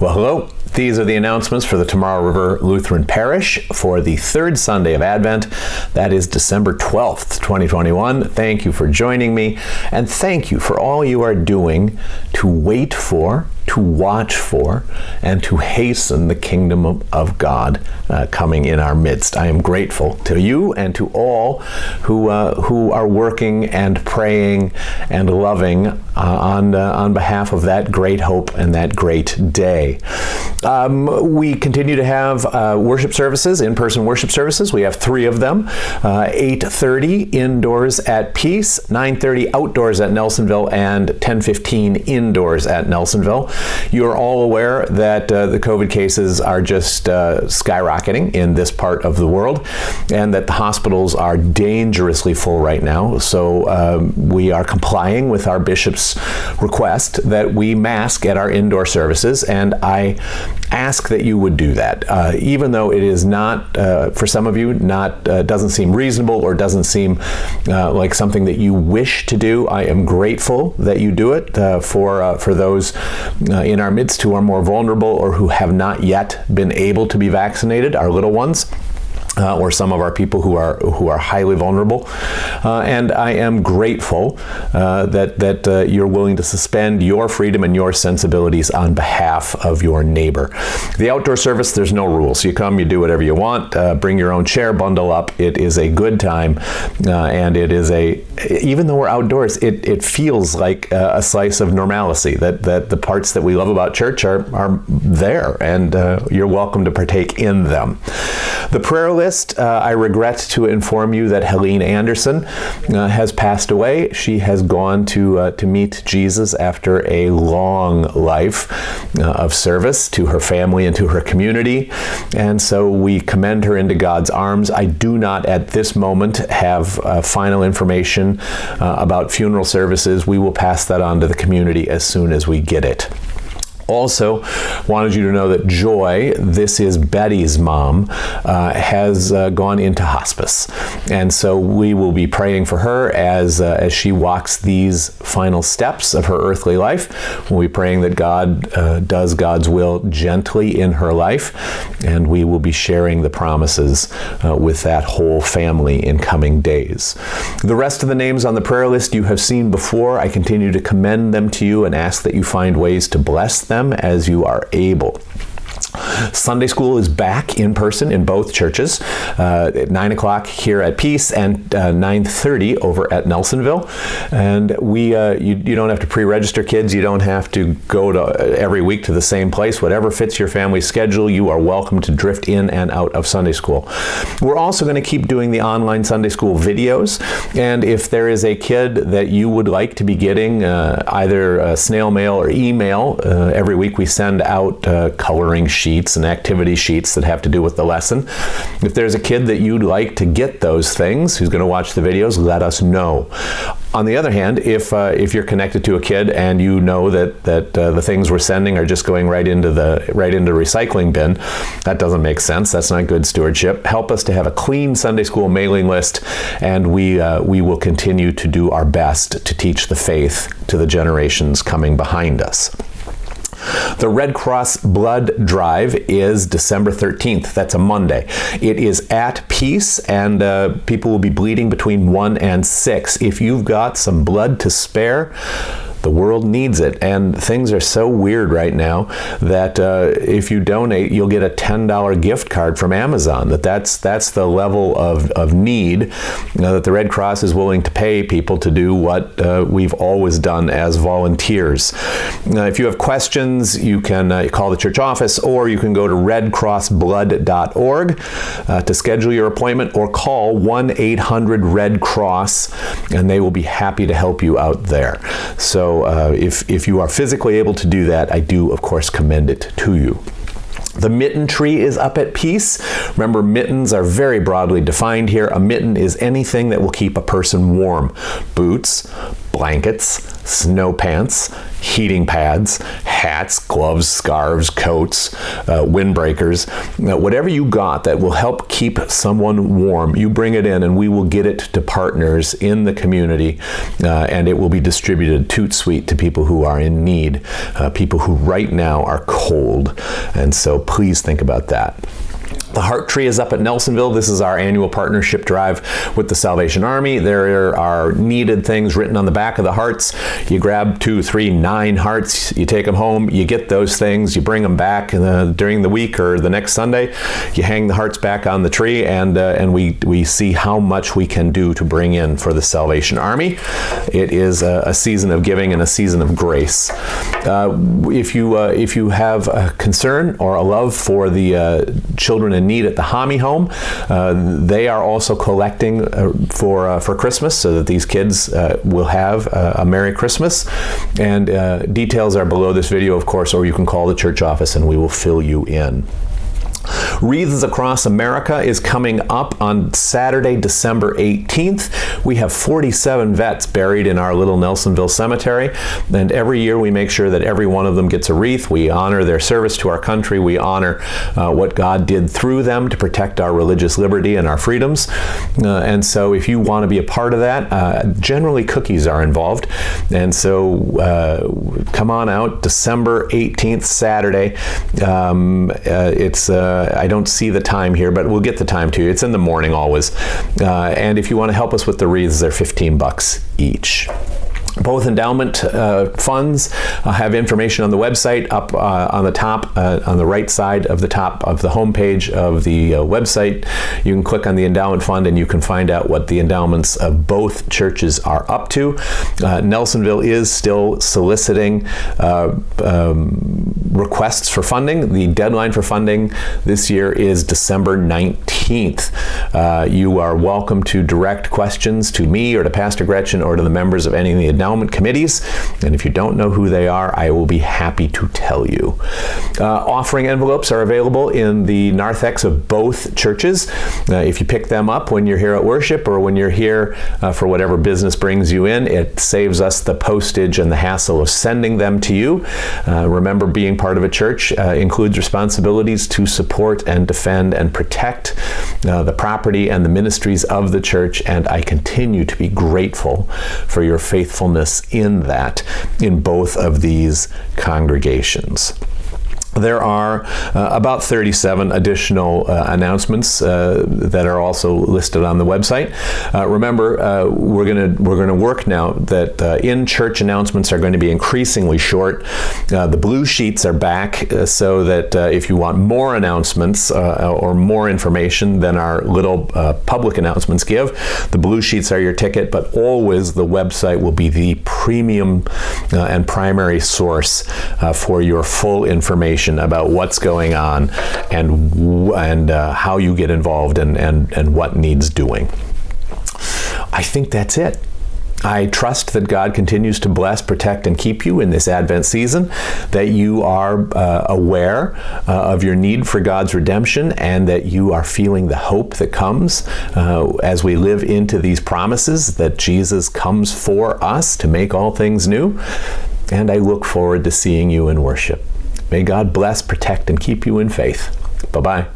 Well, hello. These are the announcements for the Tomorrow River Lutheran Parish for the third Sunday of Advent. That is December 12th, 2021. Thank you for joining me, and thank you for all you are doing to wait for, to watch for, and to hasten the kingdom of God coming in our midst. I am grateful to you and to all who are working and praying and loving on behalf of that great hope and that great day. We continue to have worship services, in-person worship services. We have 3 of them, 8:30 indoors at Peace, 9:30 outdoors at Nelsonville, and 10:15 indoors at Nelsonville. You are all aware that the COVID cases are just skyrocketing in this part of the world, and that the hospitals are dangerously full right now. So we are complying with our bishop's request that we mask at our indoor services, and I ask that you would do that. Even though it is not, for some of you, doesn't seem reasonable or doesn't seem like something that you wish to do, I am grateful that you do it for those in our midst who are more vulnerable or who have not yet been able to be vaccinated, our little ones. Or some of our people who are highly vulnerable, and I am grateful that you're willing to suspend your freedom and your sensibilities on behalf of your neighbor. The outdoor service, there's no rules. You come, you do whatever you want. Bring your own chair, bundle up. It is a good time, and it is even though we're outdoors, it feels like a slice of normalcy. That the parts that we love about church are there, and you're welcome to partake in them. The prayer list. I regret to inform you that Helene Anderson has passed away. She has gone to meet Jesus after a long life of service to her family and to her community, and so we commend her into God's arms. I do not at this moment have final information about funeral services. We will pass that on to the community as soon as we get it. Also, wanted you to know that Joy, this is Betty's mom, has gone into hospice. And so we will be praying for her as she walks these final steps of her earthly life. We'll be praying that God does God's will gently in her life, and we will be sharing the promises with that whole family in coming days. The rest of the names on the prayer list you have seen before. I continue to commend them to you and ask that you find ways to bless them as you are able. Sunday school is back in person in both churches at 9 o'clock here at Peace and 9:30 over at Nelsonville. And you don't have to pre-register, kids. You don't have to go to every week to the same place. Whatever fits your family's schedule, you are welcome to drift in and out of Sunday school. We're also going to keep doing the online Sunday school videos. And if there is a kid that you would like to be getting either snail mail or email, every week we send out coloring sheets and activity sheets that have to do with the lesson. If there's a kid that you'd like to get those things, who's going to watch the videos, let us know. On the other hand, if you're connected to a kid and you know that the things we're sending are just going right into the recycling bin, that doesn't make sense. That's not good stewardship. Help us to have a clean Sunday school mailing list, and we will continue to do our best to teach the faith to the generations coming behind us. The Red Cross Blood Drive is December 13th. That's a Monday. It is at Peace, and people will be bleeding between 1 and 6. If you've got some blood to spare, the world needs it, and things are so weird right now that if you donate, you'll get a $10 gift card from Amazon. That's the level of need that the Red Cross is willing to pay people to do what we've always done as volunteers. If you have questions, you can call the church office, or you can go to redcrossblood.org to schedule your appointment, or call 1-800-RED-CROSS, and they will be happy to help you out there. So if you are physically able to do that, I do, of course, commend it to you. The mitten tree is up at Peace. Remember, mittens are very broadly defined here. A mitten is anything that will keep a person warm. Boots, blankets, snow pants, heating pads, hats, gloves, scarves, coats, windbreakers, whatever you got that will help keep someone warm, you bring it in and we will get it to partners in the community, and it will be distributed toot sweet to people who are in need, people who right now are cold. And so please think about that. The Heart Tree is up at Nelsonville. This is our annual partnership drive with the Salvation Army. There are needed things written on the back of the hearts. You grab 2, 3, 9 hearts, you take them home, you get those things, you bring them back during the week or the next Sunday. You hang the hearts back on the tree, and we see how much we can do to bring in for the Salvation Army. It is a season of giving and a season of grace. If you have a concern or a love for the children in need at the Hami home, they are also collecting for Christmas, so that these kids will have a Merry Christmas. And details are below this video, of course, or you can call the church office and we will fill you in. Wreaths Across America is coming up on Saturday, December 18th. We have 47 vets buried in our little Nelsonville cemetery, and every year we make sure that every one of them gets a wreath. We honor their service to our country. We honor what God did through them to protect our religious liberty and our freedoms. And so if you want to be a part of that, generally cookies are involved. And so come on out, December 18th, Saturday. I don't see the time here, but we'll get the time to you. It's in the morning always. And if you want to help us with the wreaths, they're $15 each. Both endowment funds have information on the website up on the top, on the right side of the top of the homepage of the website. You can click on the endowment fund and you can find out what the endowments of both churches are up to. Nelsonville is still soliciting requests for funding. The deadline for funding this year is December 19th. You are welcome to direct questions to me or to Pastor Gretchen or to the members of any of the endowment committees, and if you don't know who they are, I will be happy to tell you. Offering envelopes are available in the narthex of both churches. If you pick them up when you're here at worship or when you're here for whatever business brings you in, it saves us the postage and the hassle of sending them to you. Remember, being part of a church includes responsibilities to support and defend and protect the property and the ministries of the church, and I continue to be grateful for your faithfulness in that, in both of these congregations. There are about 37 additional announcements that are also listed on the website. Remember, we're gonna work now that in-church announcements are going to be increasingly short. The blue sheets are back, so that if you want more announcements or more information than our little public announcements give, the blue sheets are your ticket. But always the website will be the premium and primary source for your full information about what's going on and how you get involved and what needs doing. I think that's it. I trust that God continues to bless, protect, and keep you in this Advent season, that you are aware of your need for God's redemption, and that you are feeling the hope that comes as we live into these promises that Jesus comes for us to make all things new. And I look forward to seeing you in worship. May God bless, protect, and keep you in faith. Bye-bye.